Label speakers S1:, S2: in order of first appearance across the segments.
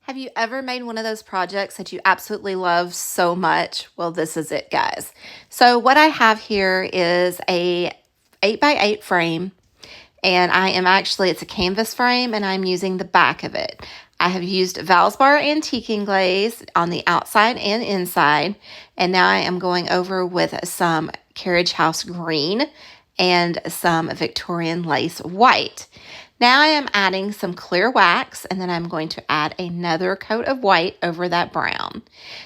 S1: Have you ever made one of those projects that you absolutely love so much? Well, this is it, guys. So what I have here is a 8x8 frame, and it's a canvas frame, and I'm using the back of it. I have used Valspar antiquing glaze on the outside and inside, and now I am going over with some Carriage House green and some Victorian lace white. Now I am adding some clear wax, and then I'm going to add another coat of white over that brown.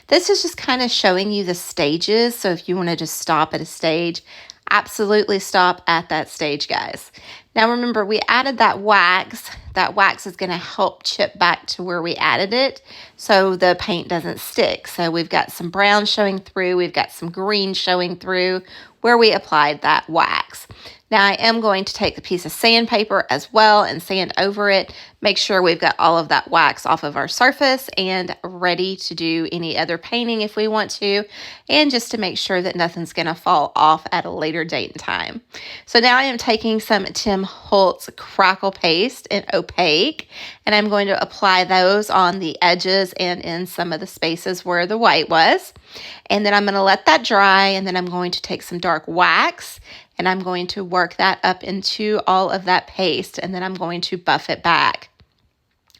S1: This is just kind of showing you the stages, so if you want to just stop at a stage, absolutely stop at that stage, guys. Now remember, we added that wax. That wax is going to help chip back to where we added it so the paint doesn't stick. So we've got some brown showing through, we've got some green showing through where we applied that wax. Now I am going to take a piece of sandpaper as well and sand over it. Make sure we've got all of that wax off of our surface and ready to do any other painting if we want to, and just to make sure that nothing's going to fall off at a later date and time. So now I am taking some Tim Holtz crackle paste in opaque, and I'm going to apply those on the edges and in some of the spaces where the white was. And then I'm going to let that dry, and then I'm going to take some dark wax and I'm going to work that up into all of that paste, and then I'm going to buff it back.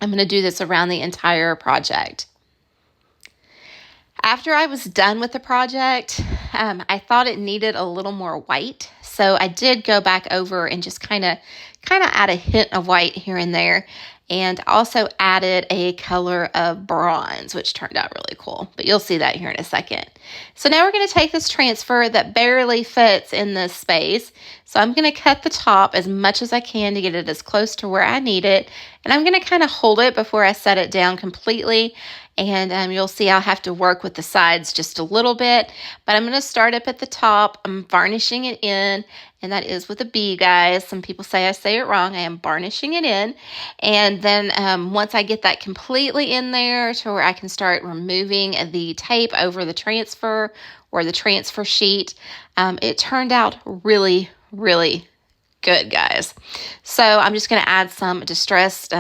S1: I'm going to do this around the entire project. After I was done with the project, I thought it needed a little more white, so I did go back over and just kind of add a hint of white here and there, and also added a color of bronze, which turned out really cool, but you'll see that here in a second. So now we're going to take this transfer that barely fits in this space. So I'm going to cut the top as much as I can to get it as close to where I need it, and I'm going to kind of hold it before I set it down completely. And you'll see I'll have to work with the sides just a little bit, but I'm going to start up at the top. I'm varnishing it in, and that is with a B, guys. Some people say I say it wrong. I am varnishing it in, and then once I get that completely in there to where I can start removing the tape over the transfer or the transfer sheet, it turned out really, really good, guys. So I'm just going to add some distressed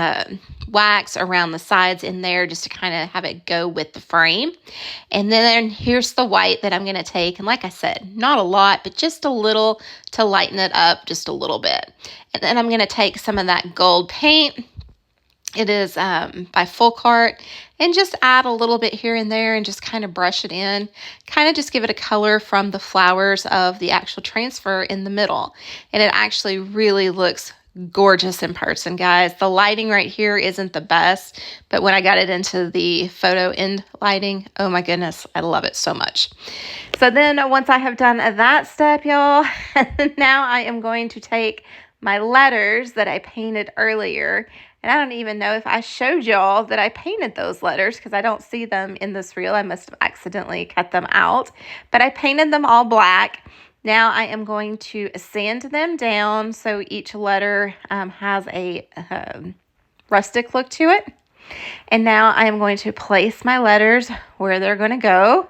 S1: wax around the sides in there just to kind of have it go with the frame. And then here's the white that I'm going to take. And like I said, not a lot, but just a little to lighten it up just a little bit. And then I'm going to take some of that gold paint. It is by Full Cart, and just add a little bit here and there and just kind of brush it in, kind of just give it a color from the flowers of the actual transfer in the middle. And it actually really looks gorgeous in person, guys. The lighting right here isn't the best, but when I got it into the photo end lighting, oh my goodness, I love it so much. So then once I have done that step, y'all, now I am going to take my letters that I painted earlier. And I don't even know if I showed y'all that I painted those letters because I don't see them in this reel. I must have accidentally cut them out. But I painted them all black. Now I am going to sand them down so each letter has a rustic look to it. And now I am going to place my letters where they're going to go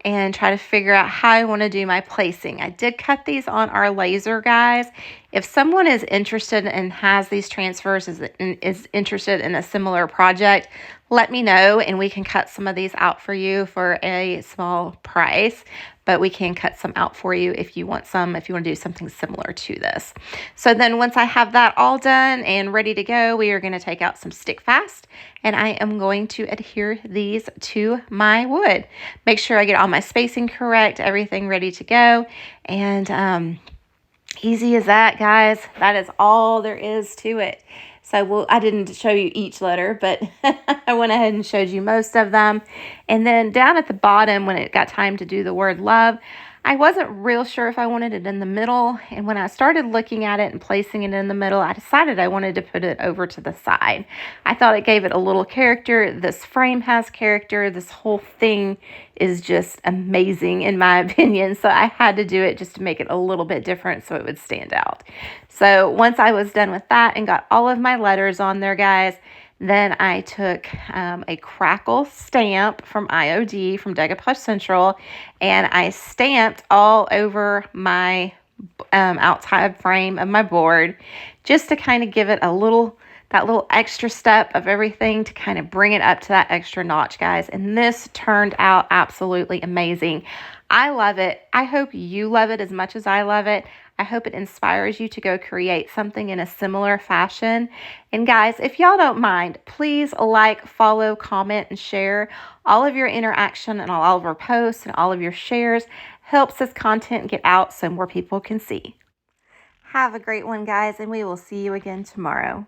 S1: and try to figure out how I want to do my placing. I did cut these on our laser, guys. If someone is interested and has these transfers, is interested in a similar project, let me know and we can cut some of these out for you for a small price. But we can cut some out for you if you want to do something similar to this. So then once I have that all done and ready to go, we are going to take out some Stick Fast, and I am going to adhere these to my wood. Make sure I get all my spacing correct, everything ready to go, and easy as that, guys. That is all there is to it. So I didn't show you each letter, but I went ahead and showed you most of them. And then down at the bottom, when it got time to do the word love, I wasn't real sure if I wanted it in the middle. And when I started looking at it and placing it in the middle, I decided I wanted to put it over to the side. I thought it gave it a little character. This frame has character. This whole thing is just amazing in my opinion. So I had to do it just to make it a little bit different so it would stand out. So once I was done with that and got all of my letters on there, guys, then I took a crackle stamp from IOD, from Decoupage Central, and I stamped all over my outside frame of my board just to kind of give it a little that little extra step of everything to kind of bring it up to that extra notch, guys. And this turned out absolutely amazing. I love it. I hope you love it as much as I love it. I hope it inspires you to go create something in a similar fashion. And guys, if y'all don't mind, please like, follow, comment, and share. All of your interaction and all of our posts and all of your shares helps this content get out so more people can see. Have a great one, guys, and we will see you again tomorrow.